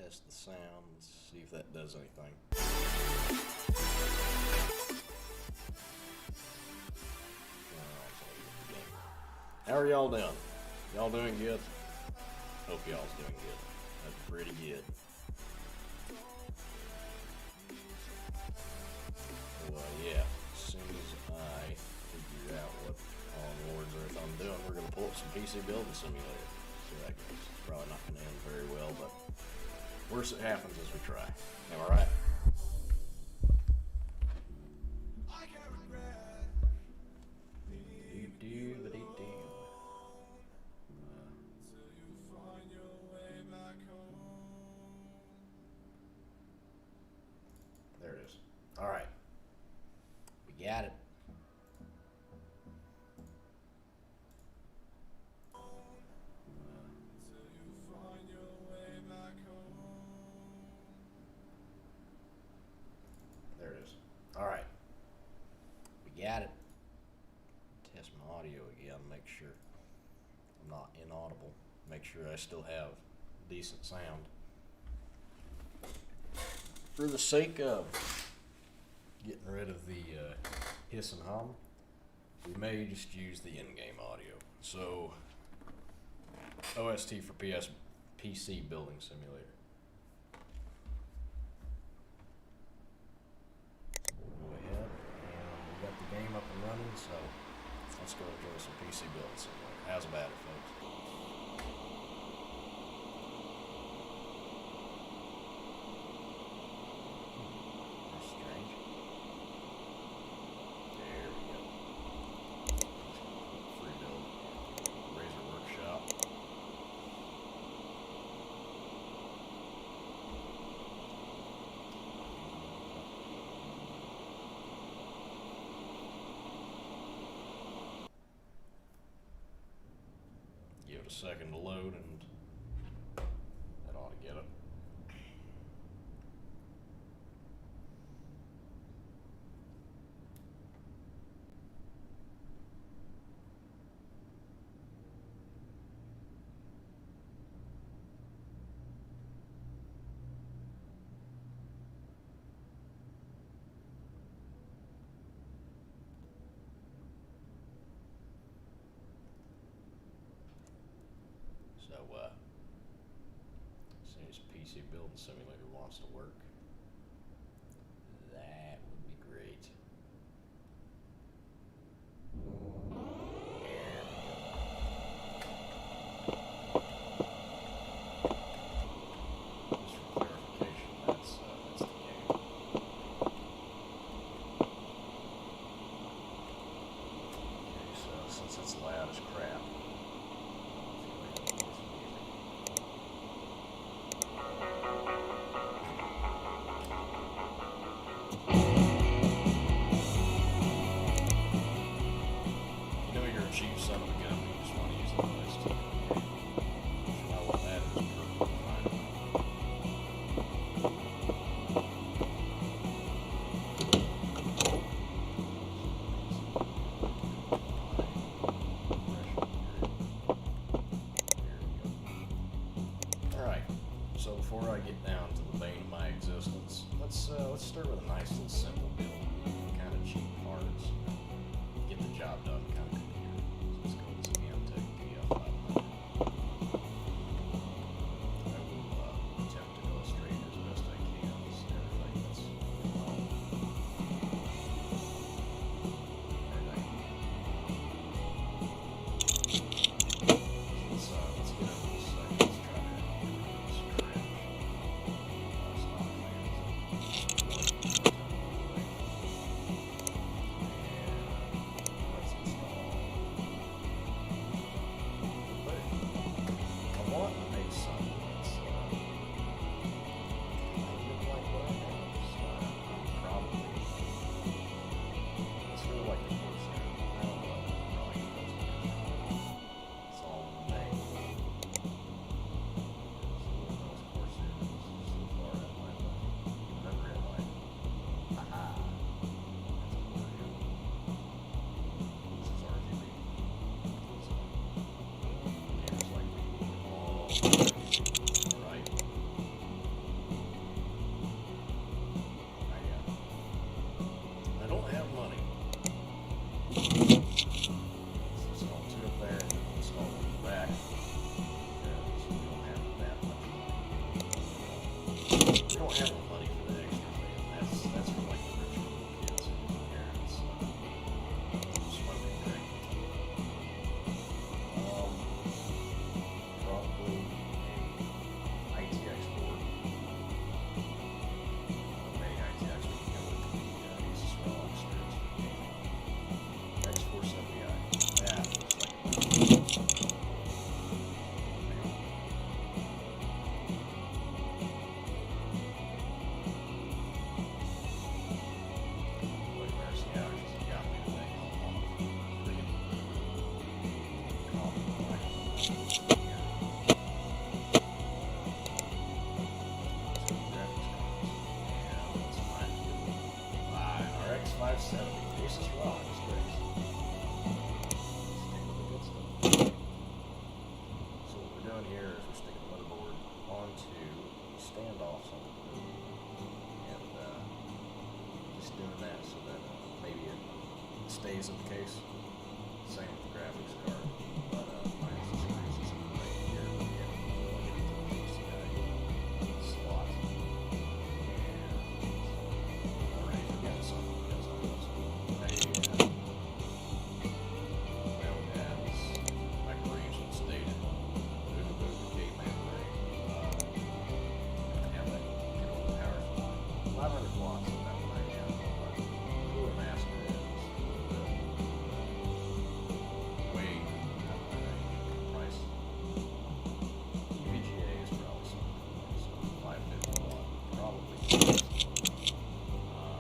test the sound, see if that does anything. How are y'all doing? Y'all doing good? Hope y'all's doing good. That's pretty good. Well, yeah, as soon as I figure out what on Lord's Earth I'm doing, we're going to pull up some PC Building Simulator. See how that goes. Probably not going to end very well, but worse it happens as we try. Am I right? There it is. All right. We got it. There it is. All right. We got it. Test my audio again, make sure I'm not inaudible. Make sure I still have decent sound. For the sake of getting rid of the hiss and hum, we may just use the in-game audio. So, OST for PC Building Simulator. Go ahead, and we got the game up and running, so let's go enjoy some PC Building Simulator. How's about it, folks? That's strange. There we go. Free build. Razor Workshop. Give it a second to load, and that ought to get it. So, as soon as PC Building Simulator wants to work, that would be great. Just for clarification, that's the game. Okay, so since it's loud as crap, you know you're a cheap son of a gun when you just want to use the OST. You know what that is perfectly fine. Alright, so before I get down to the bane of my existence, let's start with a nice little simple build. Kind of cheap parts. Get the job done kind of computer. So let's go with this Antec PF500. I will attempt to illustrate as best I can everything that's involved. Let's get into this second. Let's try to reduce cringe. Stock fans. Let's install. But I want to make something that's kind of like what I have. So probably it's sort of like the Corsair. I don't know. Probably it's all in the name. Those Corsairs so far in my life. Never in life. Haha. That's a word. This is RGB. So, games like me all right. We don't have the money for the extra thing. That's for like the richer kids and parents smoking drink. Probably a ITX board. Many ITX we can go with the Asus ROG strips for gaming. X470i. That looks like a Boy, mercy, how he got me today. I'm freaking coffee black. RX 570, Asus ROG strips. Stick with the good stuff. So what we're doing here is we're sticking the motherboard onto the standoffs on the board, and just doing that so that maybe it stays in the case. Same with the graphics card, but minus the screws is right here. We have to plug it into the PCI slot, and already forget something because I was well, as like Region stated, there's a bit of a caveman thing. Have that good old power supply. 500 watts is about what I have, but Cooler Master is way out of my range for the price. EVGA is probably something like 550 watt, probably.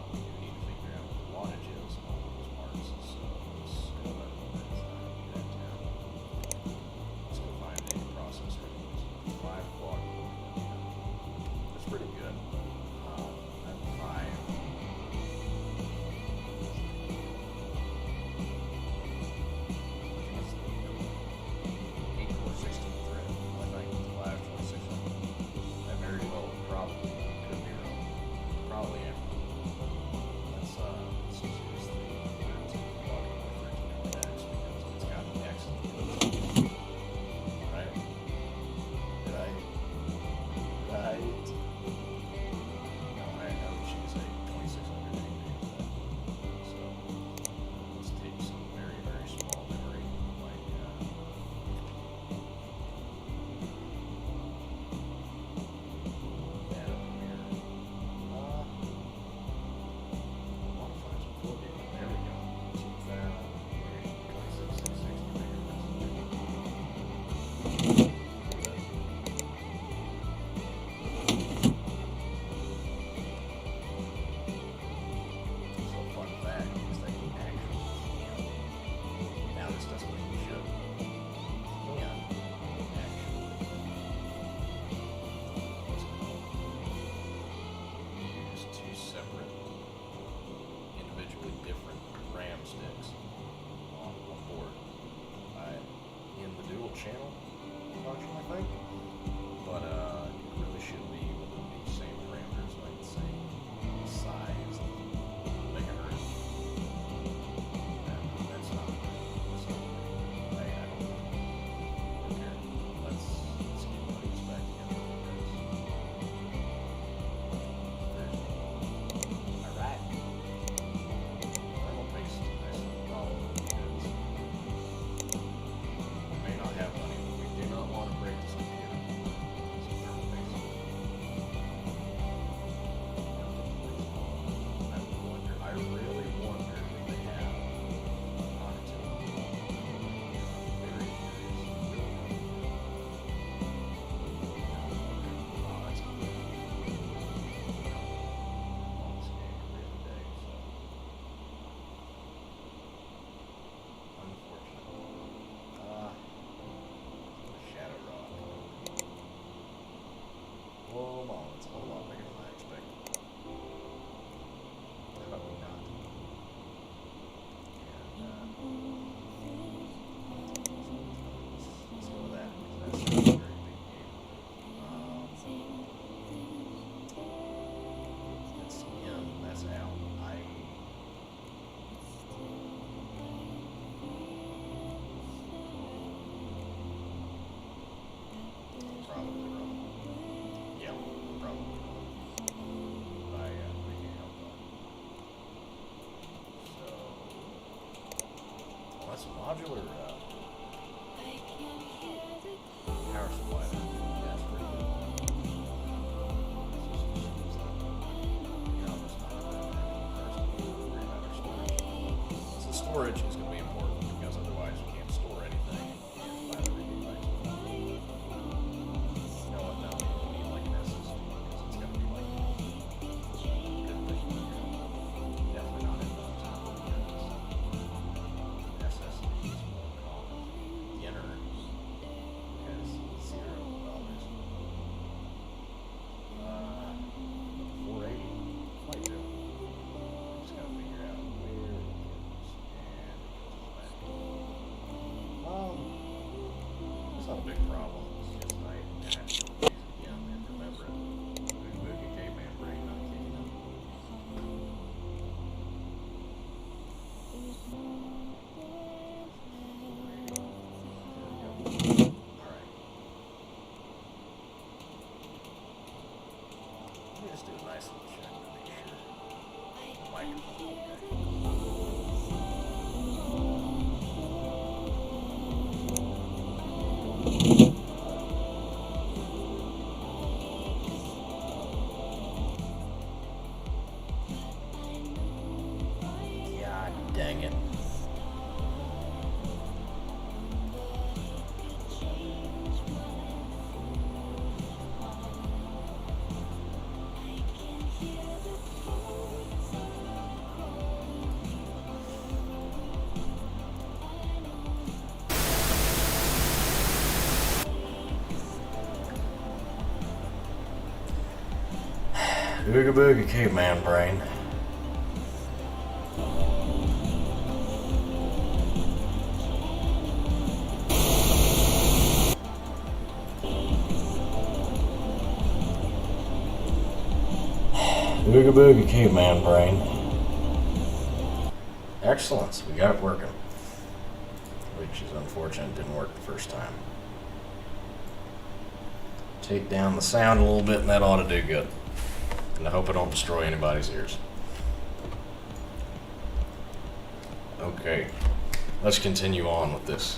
We need to figure out what the wattage is on all those parts, so let's go that down. Let's go find a processor. 5 quad core. That's pretty good. That 5. 8-core 16 thread. I think 5 2600. That very well probably could be wrong. Probably am. Let's just use the quad core 1300X because it's got an X in the middle. Right? Right? No, I know she's a 2600 so let's take some very, very small memory, like that up here. I want to find some full data. There we go. 2,660 megabytes. So fun fact is that you actually can. Now this doesn't mean you should. Can actually use 2 separate, individually different RAM sticks on one board. In the dual channel function, I think. But it really should be within the same parameters, like the same size, megahertz. That's not right. So I don't know. Okay, let's get things back together because alright. Thermal paste is nice and solid because we may not have money, but we do not want to break this computer. So thermal paste. I really wonder if they have Noctua. Very curious. Oh, that's cool. On this game every other day, so unfortunate. Shadow Rock. Whoa, mom, it's a whole lot bigger than I expected. How about we not? And let's go with that because that's a very big game. It's in, that's out. Probably wrong. Yeah, probably wrong. storage is going to be important because otherwise you can't store anything and buy the gigabytes. You know what? No, you need like an SSD because it's going to be like good thing. Definitely not in the top because SSDs will cost. Yenner has $0. 480 might do. Just gotta figure out where it goes and it goes back. It's not a big problem. It's just I have to use it again and remember it. Boogie Boogie Caveman brain not kicking in. Alright. Let me just do a nice little check to make sure the microphone's okay. God dang it. Boogie Boogie Caveman brain. Boogie Boogie Caveman brain. Excellent. We got it working. Which is unfortunate. It didn't work the first time. Take down the sound a little bit and that ought to do good. And I hope I don't destroy anybody's ears. Okay, let's continue on with this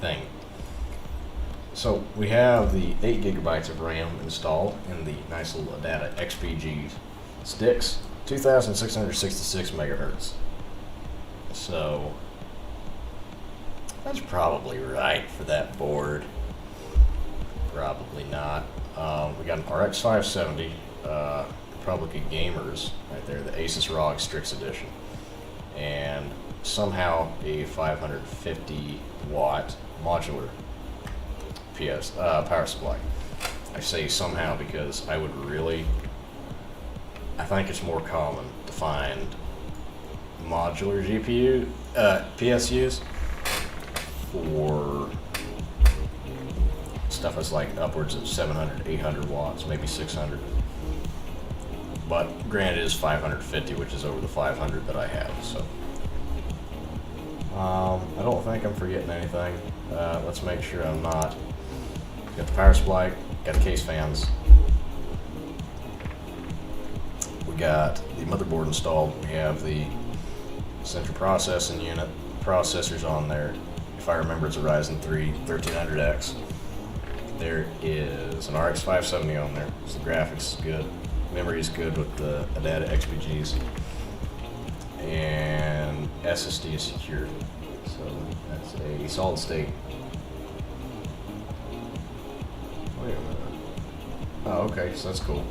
thing. So we have the 8 gigabytes of RAM installed in the nice little ADATA XPG sticks, 2666 megahertz. So that's probably right for that board. Probably not. We got an RX 570, Republica Gamers right there, the Asus ROG Strix Edition, and somehow a 550 watt modular power supply. I say somehow because I think it's more common to find modular PSUs for stuff that's like upwards of 700, 800 watts, maybe 600. But granted, it is 550, which is over the 500 that I have. So I don't think I'm forgetting anything. Let's make sure I'm not. Got the power supply, got the case fans. We got the motherboard installed. We have the central processing unit, processors on there. If I remember, it's a Ryzen 3 1300X. There is an RX 570 on there, so the graphics is good. Memory is good with the ADATA XPGs. And SSD is secured. So that's a solid state. Wait a minute. Oh, okay, so that's cool.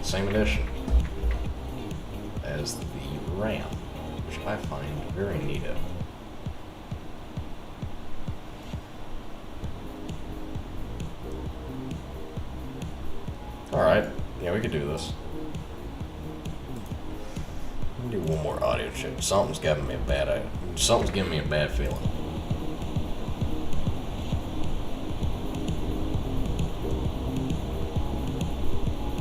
Same edition as the RAM, which I find very neato. Alright, yeah, we could do this. Let me do one more audio check. Something's giving me a bad feeling.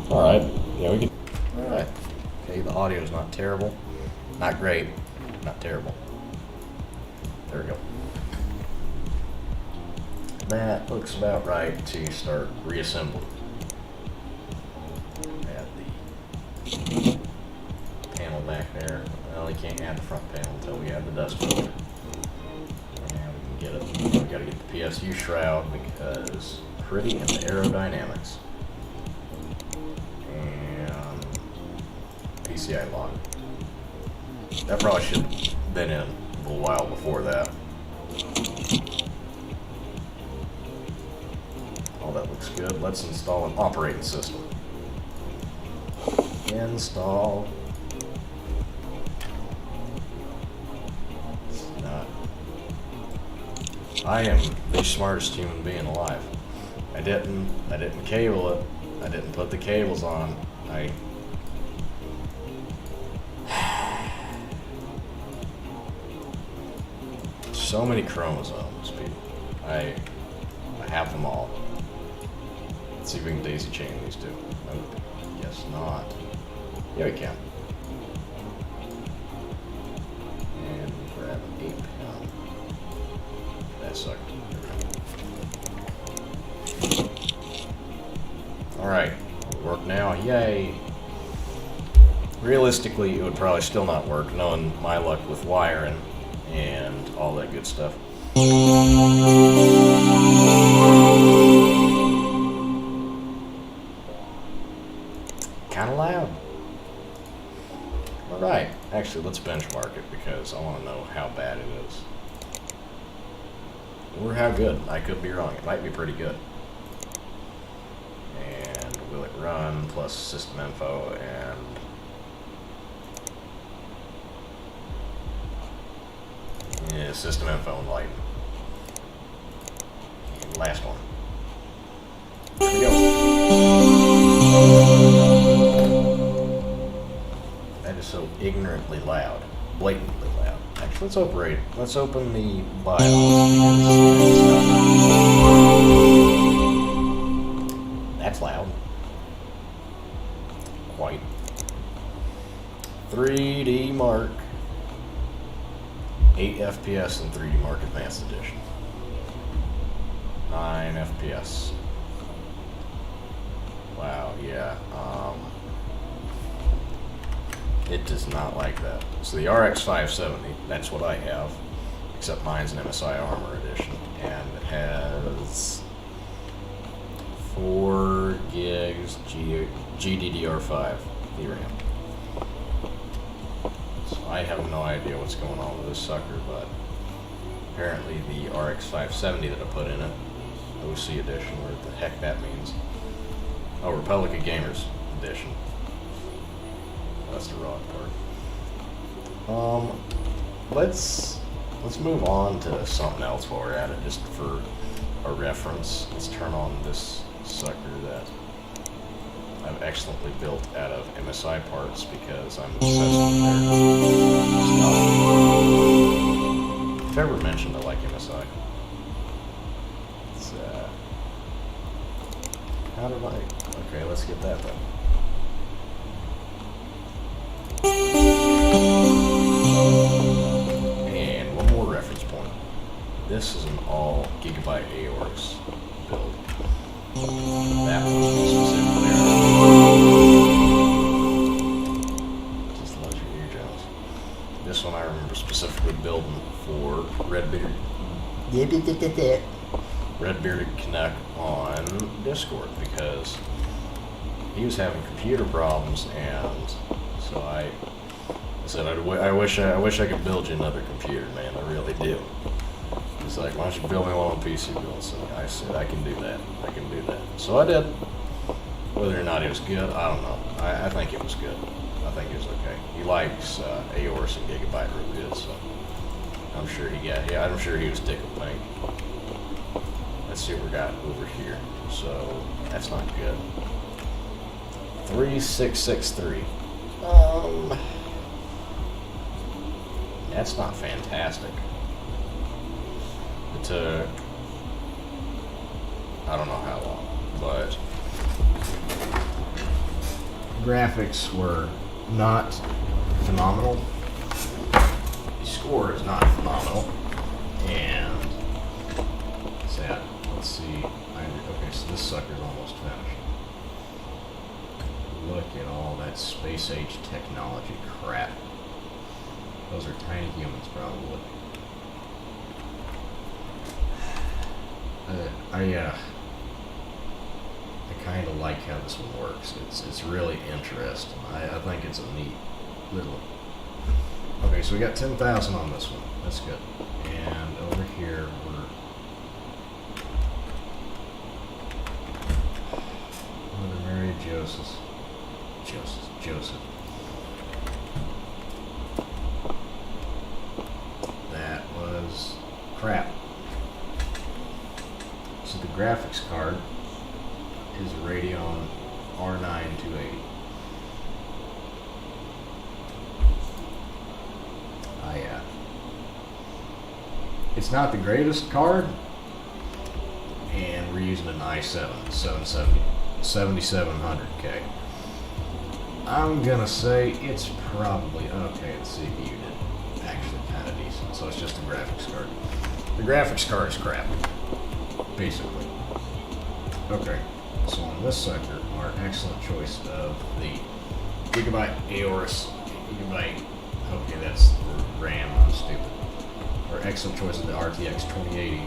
Alright, yeah, we could. Alright. Okay, the audio is not terrible. Not great, not terrible. There we go. That looks about right to start reassembling. Panel back there. Well, you can't add the front panel until we add the dust filter. And we can get it. We gotta get the PSU shroud because pretty in the aerodynamics. And PCI lock. That probably should have been in a little while before that. Oh, that looks good. Let's install an operating system. Install. It's not. I am the smartest human being alive. I didn't cable it. I didn't put the cables on. So many chromosomes, people. I have them all. Let's see if we can daisy chain these two. Nope. Guess not. Yeah, we can. And grab an 8-pin. That sucked. Alright. Work now. Yay. Realistically, it would probably still not work, knowing my luck with wiring and all that good stuff. Kind of loud. Alright, actually let's benchmark it because I want to know how bad it is. Or how good. I could be wrong. It might be pretty good. And will it run plus system info and yeah, system info and lighting. And last one. Here we go. That is so ignorantly loud. Blatantly loud. Actually, let's open the BIOS. That's loud. Quite. 3D Mark. 8 FPS in 3D Mark Advanced Edition. 9 FPS. Wow, yeah. It does not like that. So the RX 570, that's what I have, except mine's an MSI Armor Edition, and it has 4 gigs GDDR5 VRAM. So I have no idea what's going on with this sucker, but apparently the RX 570 that I put in it, OC Edition, whatever the heck that means. Oh, Republic of Gamers Edition. That's the wrong part. Let's move on to something else while we're at it, just for a reference. Let's turn on this sucker that I've excellently built out of MSI parts because I'm obsessed with their stuff. If I ever mentioned I like MSI. It's, how do I... Okay, let's get that done. And one more reference point. This is an all Gigabyte Aorus build. That one specifically. Just loves your eardrums. This one I remember specifically building for Redbearded Connect on Discord because he was having computer problems, and so I said, I wish I could build you another computer, man. I really do. He's like, why don't you build me one on PC build? So I said, I can do that. I can do that. So I did. Whether or not it was good, I don't know. I think it was good. I think it was okay. He likes Aorus and Gigabyte real good, so I'm sure he got. Yeah, I'm sure he was tickled pink. Let's see what we got over here. So that's not good. 3663. That's not fantastic. It took, I don't know how long, but graphics were not phenomenal. The score is not phenomenal, and sad. Let's see. Okay, so this sucker's almost finished. Look at all that space age technology crap. Those are tiny humans, probably. I kind of like how this one works. It's really interesting. I think it's a neat little. Okay, so we got 10,000 on this one. That's good. And over here we're Mother Mary Joseph. That was crap. So the graphics card is a Radeon R9 280. Yeah. It's not the greatest card, and we're using an i7 7700K. I'm gonna say it's probably okay. The CPU did actually kind of decent, so it's just a graphics card. The graphics card is crap, basically. Okay, so on this sucker, our excellent choice of the Gigabyte Aorus Gigabyte. Okay, that's the RAM. I'm stupid. Our excellent choice of the RTX 2080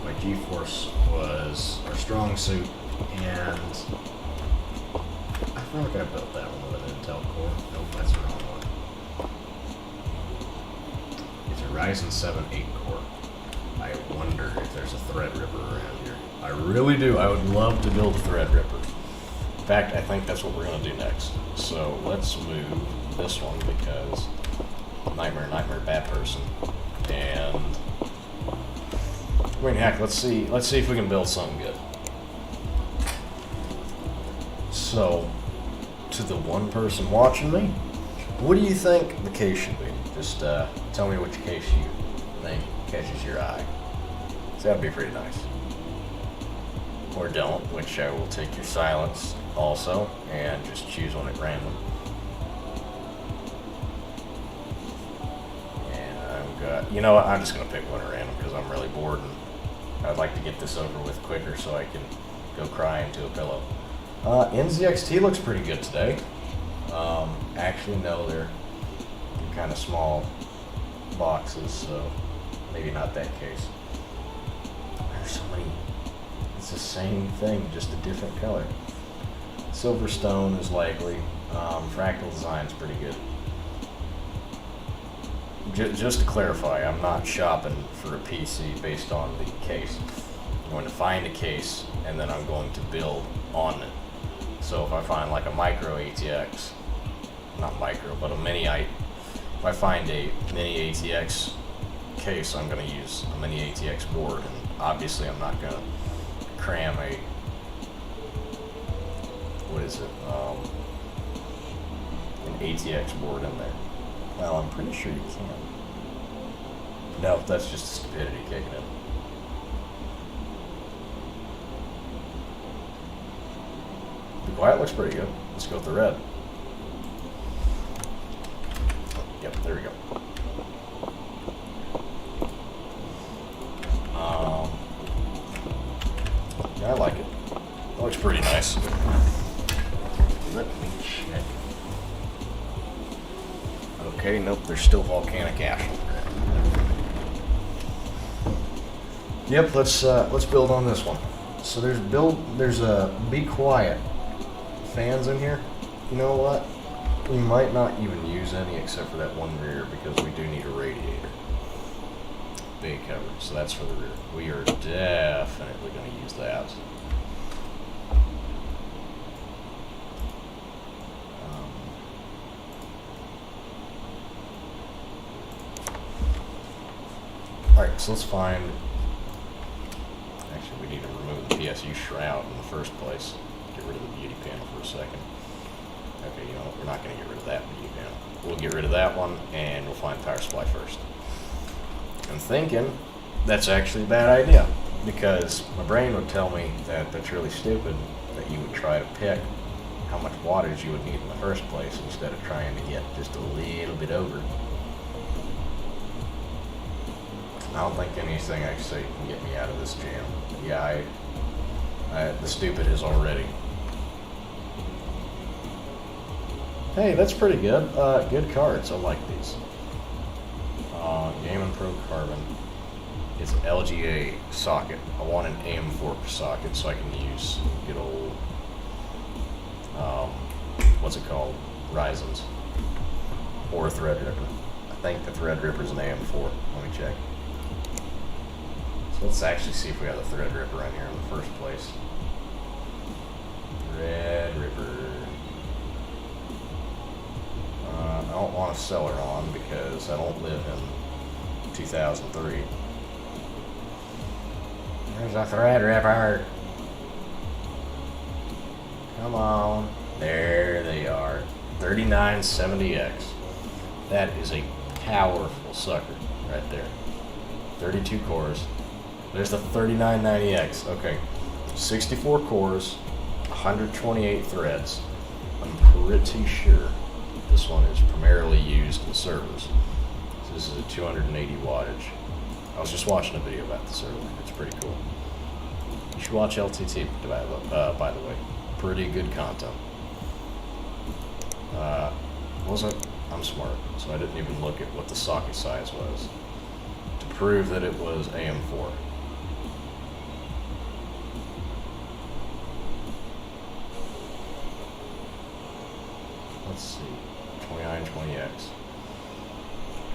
by GeForce was our strong suit, and I feel like I built that one with an Intel Core. Nope, that's the wrong one. It's a Ryzen 7 8 core. I wonder if there's a Threadripper around here. I really do. I would love to build a Threadripper. In fact, I think that's what we're going to do next. So let's move this one because Nightmare, bad person. And I mean, heck, let's see if we can build something good. So, to the one person watching me, what do you think the case should be? Just tell me which case you think catches your eye. So that'd be pretty nice. Or don't, which I will take your silence also, and just choose one at random. You know what, I'm just going to pick one at random because I'm really bored and I'd like to get this over with quicker so I can go cry into a pillow. NZXT looks pretty good today. Actually, no, they're kind of small boxes, so maybe not that case. There's so many. It's the same thing, just a different color. Silverstone is likely. Fractal Design's pretty good. Just to clarify, I'm not shopping for a PC based on the case. I'm going to find a case and then I'm going to build on it. So if I find like a micro ATX, not micro, but a mini, if I find a mini ATX case, I'm going to use a mini ATX board, and obviously I'm not going to cram a, what is it, an ATX board in there. Well, I'm pretty sure you can. No, that's just stupidity kicking in. The quiet looks pretty good. Let's go with the red. Yep, there we go. Yeah, I like it. It looks pretty nice. Let me check. Okay, nope, there's still volcanic ash. Yep, let's build on this one. So there's a Be Quiet fans in here. You know what? We might not even use any except for that one rear because we do need a radiator. Bay cover, so that's for the rear. We are definitely going to use that. Alright, so let's find. Actually, we need to remove the PSU shroud in the first place. Get rid of the beauty panel for a second. Okay, you know what? We're not going to get rid of that beauty panel. We'll get rid of that one, and we'll find power supply first. I'm thinking that's actually a bad idea because my brain would tell me that that's really stupid that you would try to pick how much wattage you would need in the first place instead of trying to get just a little bit over. I don't think anything I say can get me out of this jam. Yeah, the stupid is already. Hey, that's pretty good. Good cards. I like these. Game & Pro Carbon. It's an LGA socket. I want an AM4 socket so I can use good old what's it called? Ryzens. Or Threadripper. I think the Threadripper's an AM4. Let me check. So let's actually see if we have the Threadripper in here in the first place. Threadripper. I don't want to sell her on because I don't live in 2003. There's a Threadripper. Come on. There they are. 3970X. That is a powerful sucker right there. 32 cores. There's the 3990X. Okay. 64 cores, 128 threads. I'm pretty sure this one is primarily used in servers. So this is a 280 wattage. I was just watching a video about the server. It's pretty cool. You should watch LTT, by the way. Pretty good content. I'm smart, so I didn't even look at what the socket size was to prove that it was AM4. Let's see, 2920X.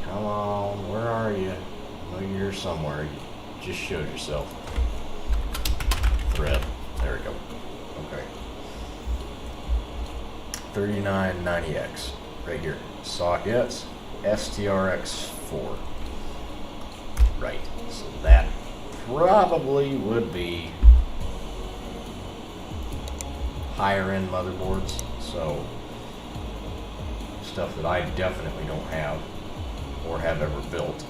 Come on, where are you? I know you're here somewhere. You just showed yourself. Thread. There we go. Okay. 3990X. Right here. Sockets. STRX4. Right. So that probably would be higher end motherboards. So stuff that I definitely don't have or have ever built.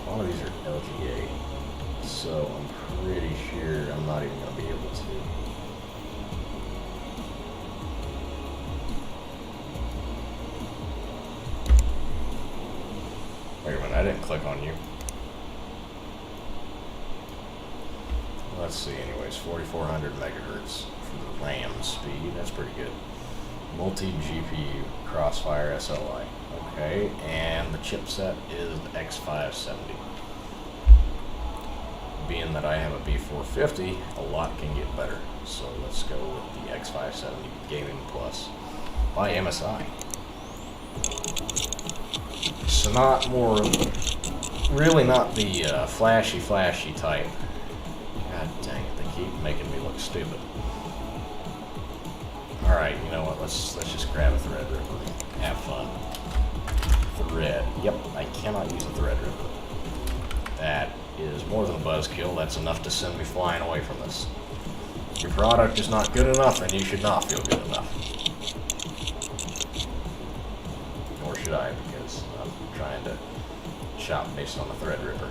All of these are LGA, so I'm pretty sure I'm not even going to be able to. Wait a minute, I didn't click on you. Let's see, anyways, 4400 megahertz for the RAM speed. That's pretty good. Multi-GPU Crossfire SLI. Okay, and the chipset is the X570. Being that I have a B450, a lot can get better. So let's go with the X570 Gaming Plus by MSI. So not more, really not the flashy type. God dang it, they keep making me look stupid. Alright, you know what, let's just grab a Threadripper. Have fun. Thread. Yep, I cannot use a Threadripper. That is more than a buzzkill. That's enough to send me flying away from this. If your product is not good enough, then you should not feel good enough. Nor should I, because I'm trying to shop based on the Threadripper.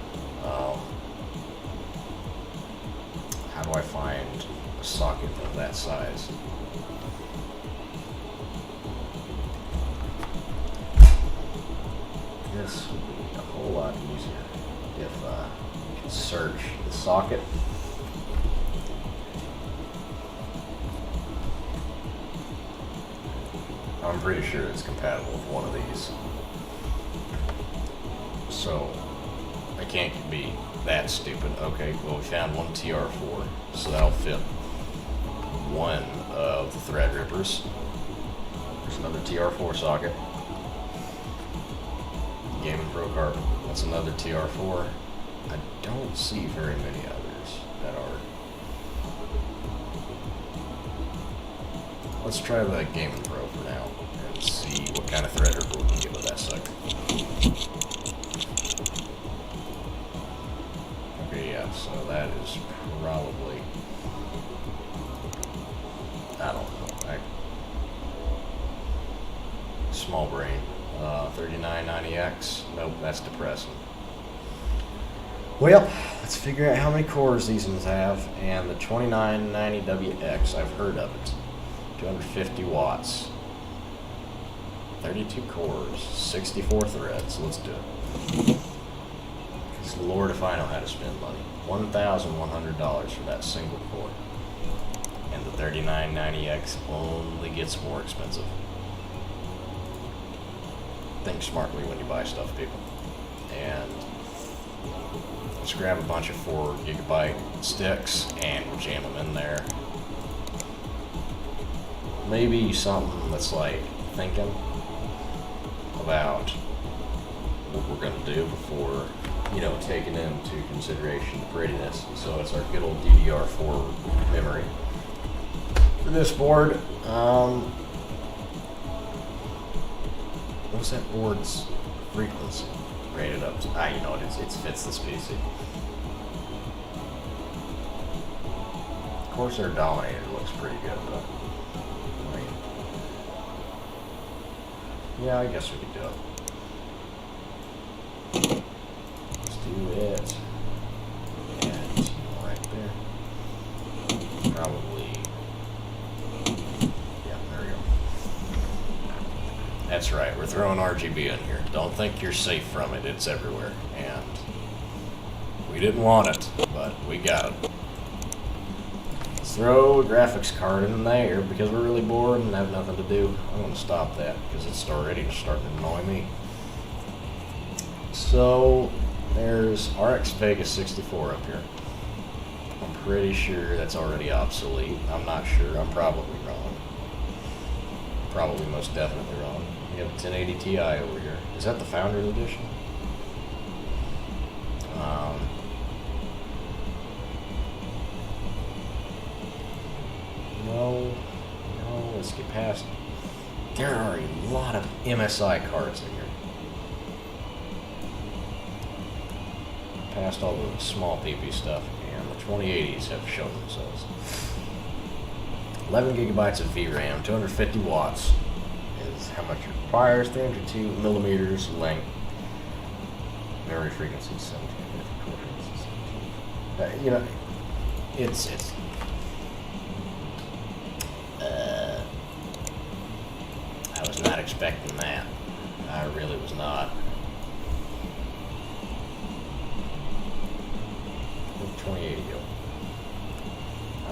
How do I find a socket of that size? This would be a whole lot easier if you could search the socket. I'm pretty sure it's compatible with one of these. So I can't be that stupid. Okay, well, we found one TR4, so that'll fit one of the Threadrippers. There's another TR4 socket. Gaming Pro Carbon. That's another TR4. I don't see very many others that are. Let's try the Gaming Pro for now and see what kind of Threadripper we can get with that sucker. Okay, yeah, so that is probably, I don't know, small brain. 3990X. Nope, that's depressing. Well, let's figure out how many cores these ones have. And the 2990WX, I've heard of it. 250 watts. 32 cores. 64 threads. Let's do it. Because Lord if I know how to spend money. $1,100 for that single core. And the 3990X only gets more expensive. Think smartly when you buy stuff, people. And Let's grab a bunch of 4 GB sticks and we'll jam them in there. Maybe something that's like thinking about what we're going to do before, you know, taking into consideration the prettiness. So it's our good old DDR4 memory. For this board, what's that board's frequency rated up to? You know, it fits this PC. Corsair Dominator looks pretty good, though. Yeah, I guess we could do it. Let's do it. And right there. Probably. Yeah, there we go. That's right, we're throwing RGB in here. Don't think you're safe from it, it's everywhere. And we didn't want it, but we got it. Let's throw a graphics card in there because we're really bored and have nothing to do. I'm going to stop that because it's starting to annoy me. So there's RX Vegas 64 up here. I'm pretty sure that's already obsolete. I'm not sure. I'm probably wrong. Probably most definitely wrong. We have a 1080 Ti over here. Is that the Founders Edition? No, let's get past. There are a lot of MSI cards in here. Past all the small PP stuff, and the 2080s have shown themselves. 11 gigabytes of VRAM, 250 watts is how much it requires. 302 millimeters length. Memory frequency 1750. You know, it's. I was not expecting that. I really was not. 2080 go. I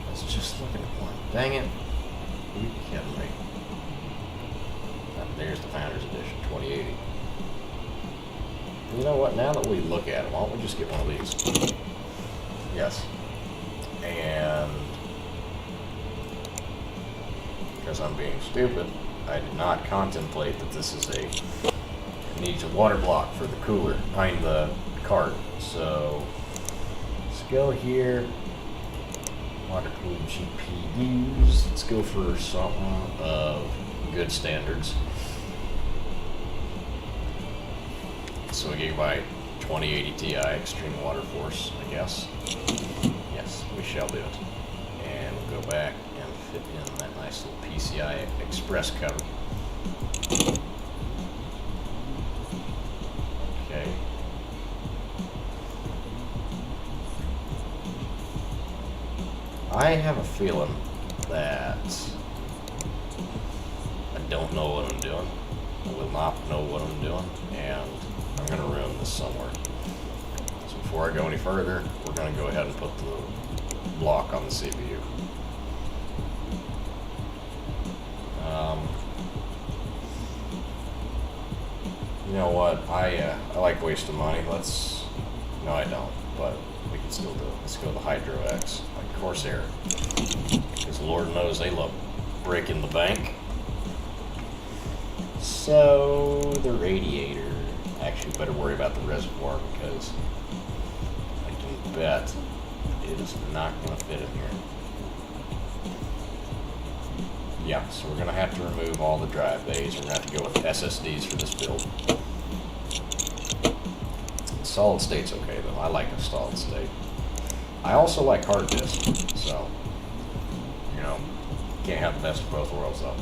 was just looking at one. Dang it. You kidding me? There's the Founders Edition 2080. You know what? Now that we look at it, why don't we just get one of these? Yes. And because I'm being stupid, I did not contemplate that this is it needs a water block for the cooler behind the card. So let's go here. Water cooled GPUs. Let's go for something of good standards. So a gigabyte 2080 Ti Extreme Water Force, I guess. Yes, we shall do it. And we'll go back and fit in that nice little PCI Express cover. Okay. I have a feeling that I don't know what I'm doing. I will not know what I'm doing, and I'm going to ruin this somewhere. So before I go any further, we're going to go ahead and put the block on the CPU. You know what? I like wasting money. No, I don't, but we can still do it. Let's go to the Hydro X, like Corsair, because Lord knows they love breaking the bank. So the radiator, actually better worry about the reservoir because I can bet it is not going to fit in here. Yeah, so we're going to have to remove all the drive bays. We're going to have to go with SSDs for this build. Solid state's okay though. I like a solid state. I also like hard disk, so you know, can't have the best of both worlds though.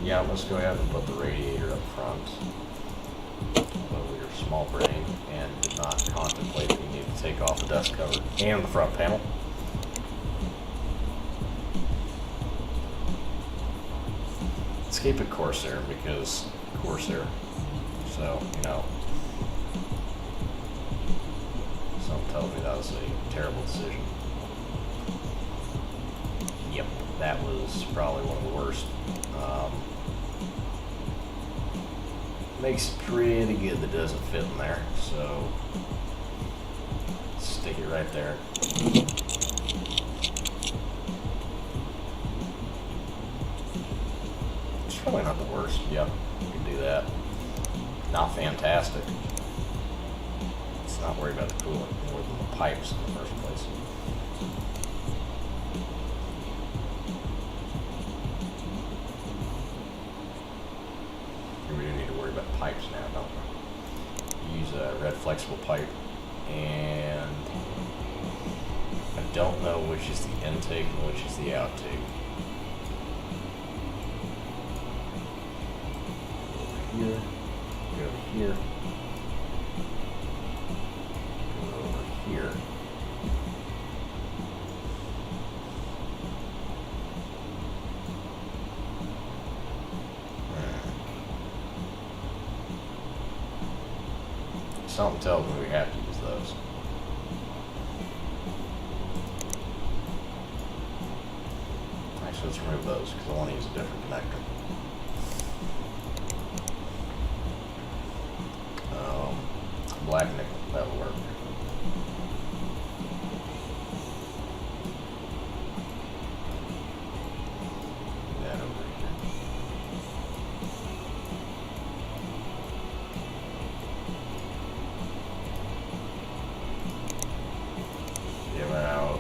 Yeah, let's go ahead and put the radiator up front. Although we are small brain and did not contemplate that we need to take off the dust cover and the front panel. Let's keep it Corsair because Corsair. So, you know, something tells me that was a terrible decision. Yep. that was probably one of the worst. Makes it pretty good that doesn't fit in there, so stick it right there. It's probably not the worst. Yep, you can do that. Not fantastic. It's not worried about the coolant more than the pipes in the first place. We do need to worry about pipes now, don't we? Use a red flexible pipe, and I don't know which is the intake and which is the outtake. Over here, go over here, go over here. Something tells me we have to use those. Actually, let's remove those because I want to use a different connector. Black nickel, that'll work. That over here. Give out.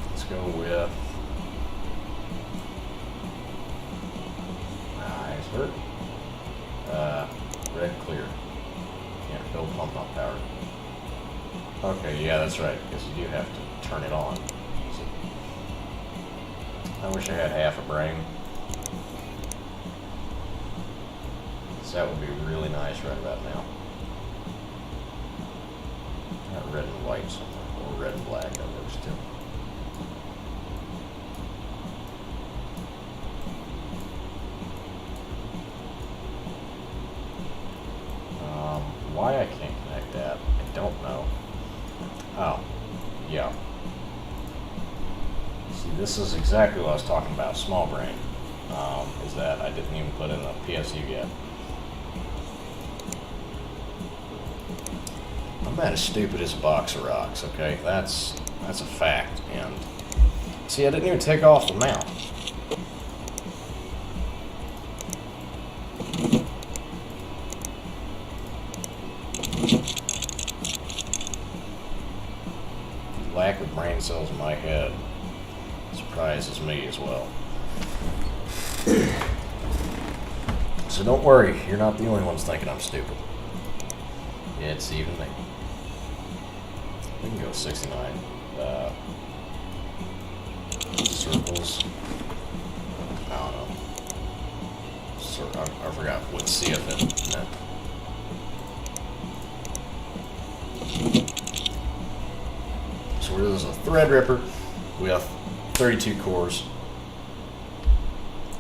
Let's go with. Nice hurt. Red clear. Can't fill pump not powered. Okay, yeah, that's right, because you do have to turn it on. I wish I had half a brain. So that would be really nice right about now. Got red and white somewhere, or red and black, that works too. Why I can't connect that, I don't know. Oh, yeah. See, this is exactly what I was talking about, small brain. Is that I didn't even put in a PSU yet. I'm not as stupid as a box of rocks, okay? That's a fact. And see, I didn't even take off the mount. Lack of brain cells in my head surprises me as well. So don't worry, you're not the only ones thinking I'm stupid. It's even me. We can go 69. Circles. I don't know. I forgot what CFN meant. So this is a Threadripper with 32 cores,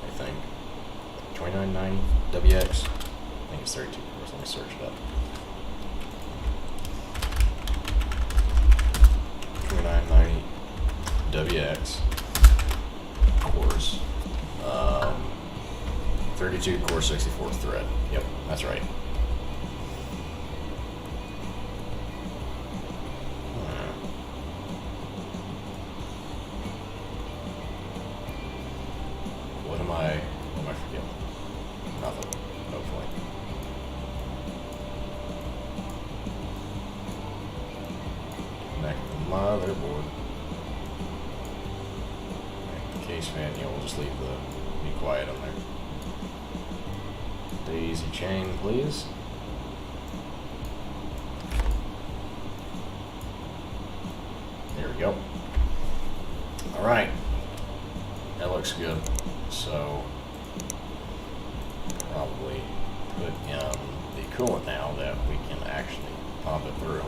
I think. 2990 WX. I think it's 32 cores. Let me search it up. 2990 WX cores. 32 core 64 thread. Yep, that's right. What am I forgetting? Nothing, hopefully. Connect the motherboard. Connect the case fan. Yeah, we'll just leave the be quiet on there. Daisy chain, please. There we go. All right. That looks good. So probably put in the coolant now that we can actually pump it through.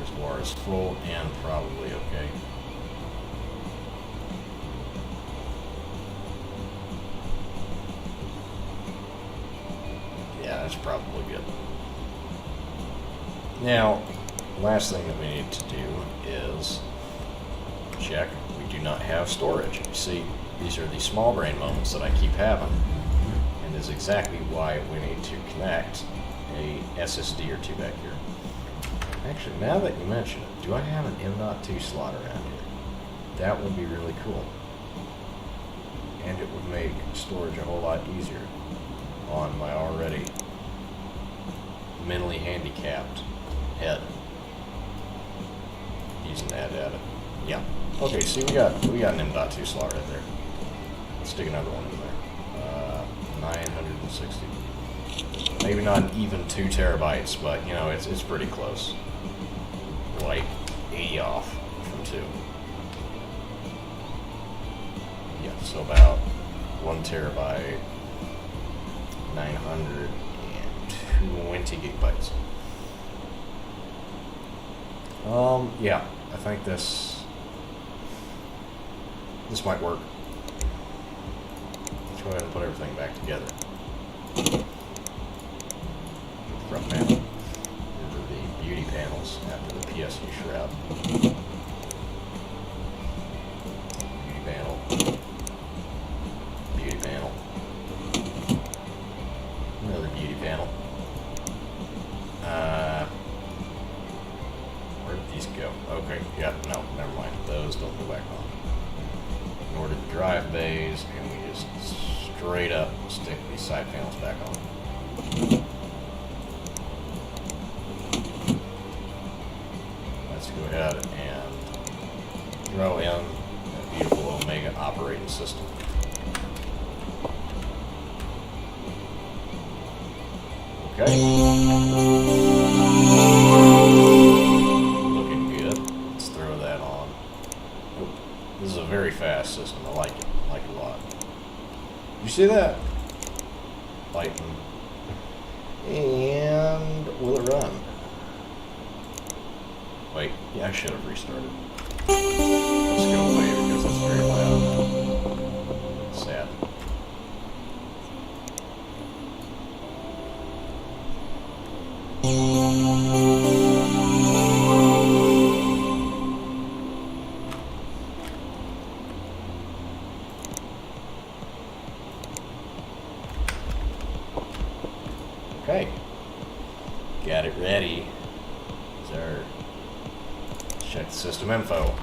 Reservoir is full and probably okay. Yeah, that's probably good. Now, last thing that we need to do is check, we do not have storage. You see, these are the small brain moments that I keep having, and is exactly why we need to connect a SSD or two back here. Actually, now that you mention it, do I have an M.2 slot around here? That would be really cool. And it would make storage a whole lot easier on my already mentally handicapped head. Using that data. Yeah. Okay, see we got an M.2 slot right there. Let's stick another one in there. 960. Maybe not even 2 terabytes, but you know, it's pretty close. Like 80 off from 2. Yeah, so about 1 terabyte, 920 gigabytes. Yeah, I think this might work. Let's go ahead and put everything back together. Front panel. These are the beauty panels after the PSU shroud. Beauty panel. Beauty panel. Another beauty panel. Where did these go? Okay, yeah, no, never mind. Those don't go back on. Nor did the drive bays, and we just straight up stick these side panels back on. Let's go ahead and throw in a beautiful Omega operating system. Okay. Looking good. Let's throw that on. Oop. This is a very fast system. I like it. I like it a lot. You see that? Lighten. And will it run? Wait, yeah, I should have restarted. Let's go away because it's very loud. Sad. Okay, got it ready. Is our check the system info.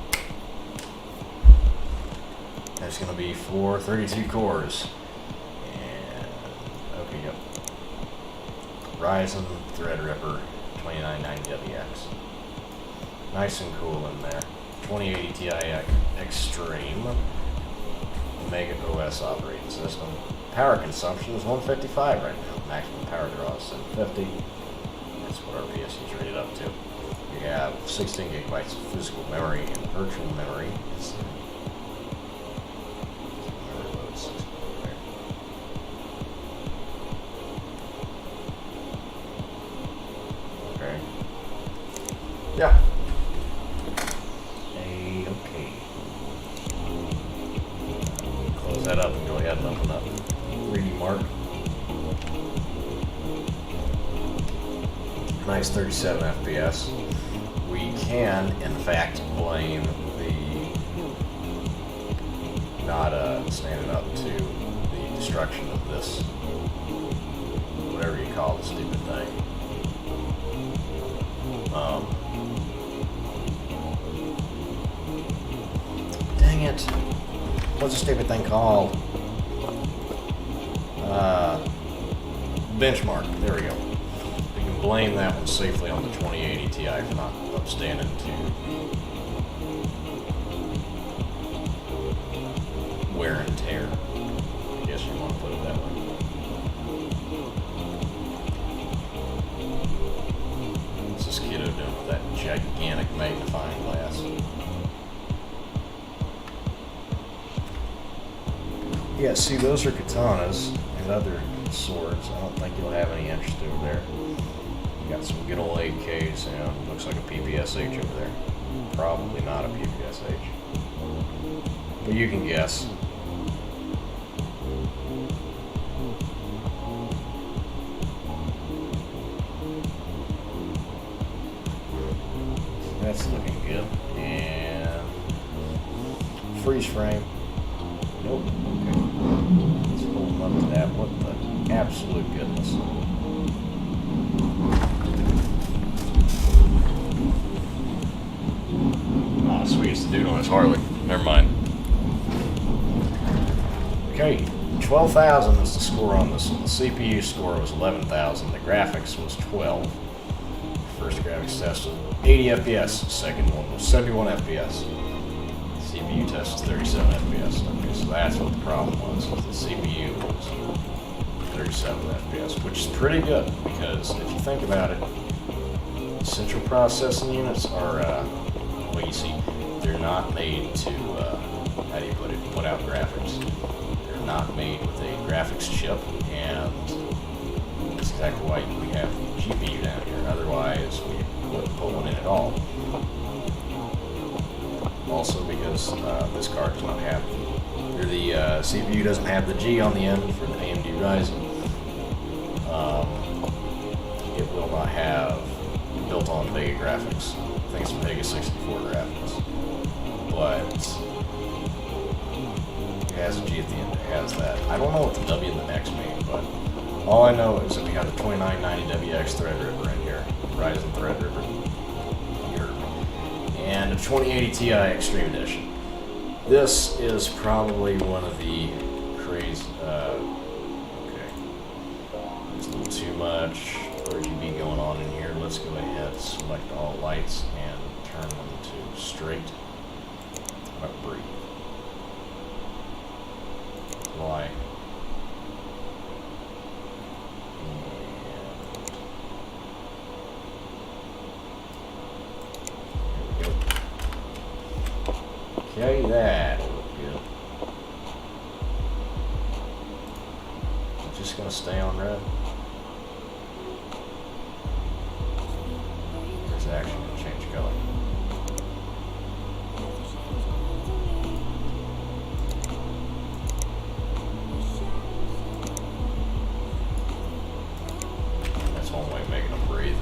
There's going to be 4 32 cores. And okay, yep. Ryzen Threadripper 2990WX. Nice and cool in there. 2080 Ti Extreme. Omega OS operating system. Power consumption is 155 right now. Maximum power draw is 750. That's what our PSU is rated up to. We have 16 gigabytes of physical memory and virtual memory. Okay. Yeah. Okay. Close that up and go ahead and open up 3D Mark. Nice 37 FPS. We can, in fact, blame the not standing up to the destruction of this, whatever you call the stupid thing. Dang it! What's the stupid thing called? Benchmark. There we go. We can blame that one safely on the 2080 Ti for not upstanding to wear and tear. I guess you want to put it that way. What's this kiddo doing with that gigantic magnifying glass? Yeah, see, those are katanas and other swords. I don't think you'll have any interest over there. You got some good old AKs and looks like a PPSH over there. Probably not a PPSH. But you can guess. That's looking good. And freeze frame. Nope. Okay. Let's hold them up to that. What the absolute goodness. Oh, sweetest dude on his Harley. Never mind. Okay, 12,000 is the score on this one. The CPU score was 11,000. The graphics was 12. First graphics test was 80 FPS. Second one was 71 FPS. CPU test was 37 FPS. Okay, so that's what the problem was. The CPU was 37 FPS, which is pretty good because if you think about it, central processing units are, well, you see, they're not made to, how do you put out graphics. They're not made with a graphics chip, and that's exactly why we have the GPU down here. Otherwise, we wouldn't put one in at all. Also, because this card does not have, or the CPU doesn't have the G on the end for the AMD Ryzen. It will not have built-on Vega graphics. I think it's Vega 64 graphics, but it has a G at the end. It has that. I don't know what the W and the X mean, but all I know is that we got the 2990WX Threadripper in here, Ryzen Threadripper, and a 2080 Ti Extreme Edition. This is probably one of the crazy. Okay, there's a little too much RGB going on in here. Let's go ahead, select all lights, and turn them to straight. How about breathe? Fly. Okay, that will look good. I'm just gonna stay on red. It's actually gonna change color. That's one way of making them breathe.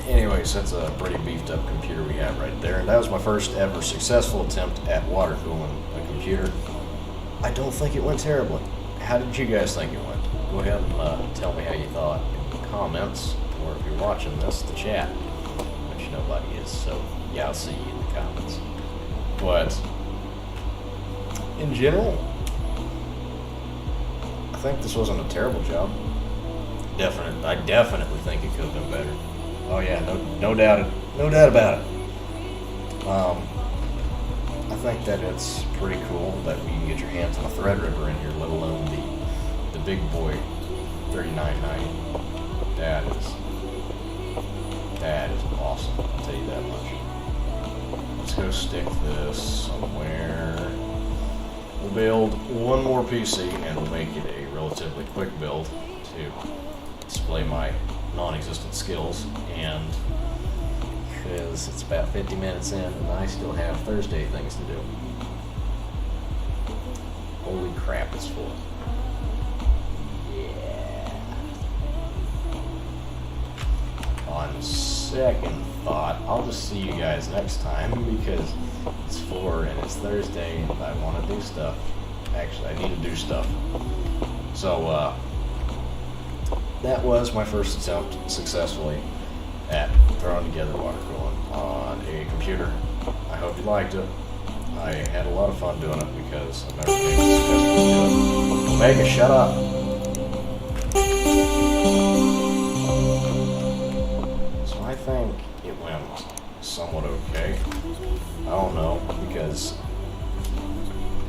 Anyways, that's a pretty beefed up computer we have right there. And that was my first ever successful attempt at water cooling a computer. I don't think it went terribly. How did you guys think it went? Go ahead and tell me how you thought in the comments, or if you're watching this, the chat, which nobody is, so yeah, I'll see you in the comments. But in general, I think this wasn't a terrible job. I definitely think it could have been better. Oh yeah, no doubt about it. I think that it's pretty cool that you can get your hands on a Threadripper in here, let alone the big boy 3990. That is awesome. I'll tell you that much. Let's go stick this somewhere. We'll build one more PC and we'll make it a relatively quick build to display my non-existent skills, and because it's about 50 minutes in and I still have Thursday things to do. Holy crap, it's full. Yeah. On second thought, I'll just see you guys next time because it's 4 and it's Thursday and I want to do stuff. Actually, I need to do stuff. So, that was my first attempt successfully at throwing together water cooling on a computer. I hope you liked it. I had a lot of fun doing it because I've never been successful doing it. Omega, shut up. So I think it went somewhat okay. I don't know because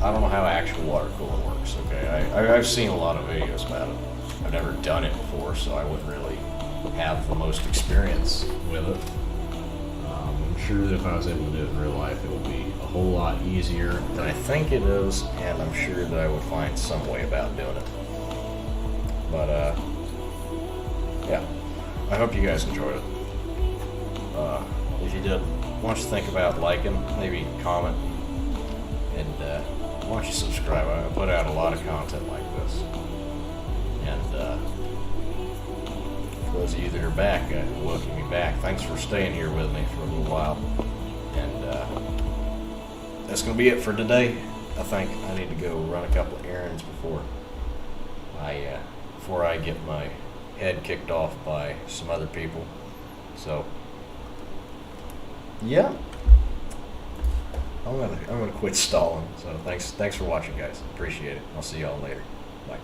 I don't know how actual water cooling works, okay? I've seen a lot of videos about it. I've never done it before, so I wouldn't really have the most experience with it. I'm sure that if I was able to do it in real life, it would be a whole lot easier than I think it is, and I'm sure that I would find some way about doing it. But, yeah, I hope you guys enjoyed it. If you did, why don't you think about liking, maybe comment, and why don't you subscribe? I put out a lot of content like this. And for those of you that are back, welcome you back. Thanks for staying here with me for a little while. And that's gonna be it for today. I think I need to go run a couple of errands before I get my head kicked off by some other people. So yeah, I'm gonna quit stalling. So thanks for watching, guys. Appreciate it. I'll see y'all later. Bye.